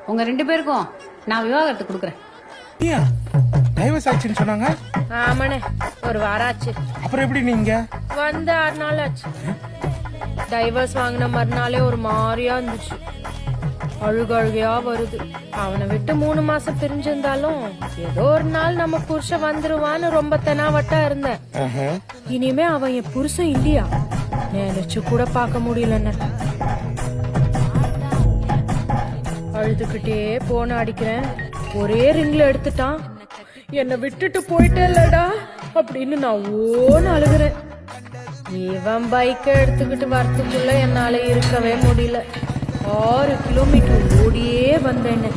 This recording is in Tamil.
உங்க 2 பேருக்கும் நான் விவாகரத்து கொடுக்குறேன். டைவர்ஸ் ஆச்சுன்னு சொன்னாங்க. ஆமாண்ணே, ஒரு வாரம் ஆச்சு. அப்புறம் எப்படி நீங்க வந்து 6 நாள் ஆச்சு. டைவர்ஸ் வாங்கின மறுநாளே ஒரு மாதிரியா இருந்துச்சு. அழுகையா வருது. அவனை விட்டு 3 மாசம் பிரிஞ்சிருந்தாலும் ஏதோ ஒரு நாள் நம்ம புருஷன் வந்துருவான்னு ரொம்ப தெனாவட்டா இருந்தேன். இனிமே அவன் என் புருஷன் இல்லையா நினைச்சு கூட பார்க்க முடியலன்னு. அழுதுகிட்டே போன அடிக்கிறேன். ஒரே ரிங்ல எடுத்துட்டான். என்னை விட்டுட்டு போயிட்டேல்லடா அப்படின்னு நான் ஓன்னு அழுகுறேன். இவன் பைக்கை எடுத்துக்கிட்டு வரத்துக்குள்ள என்னால இருக்கவே முடியல. 6 கிலோமீட்டர் ஓடியே வந்தேன்னு.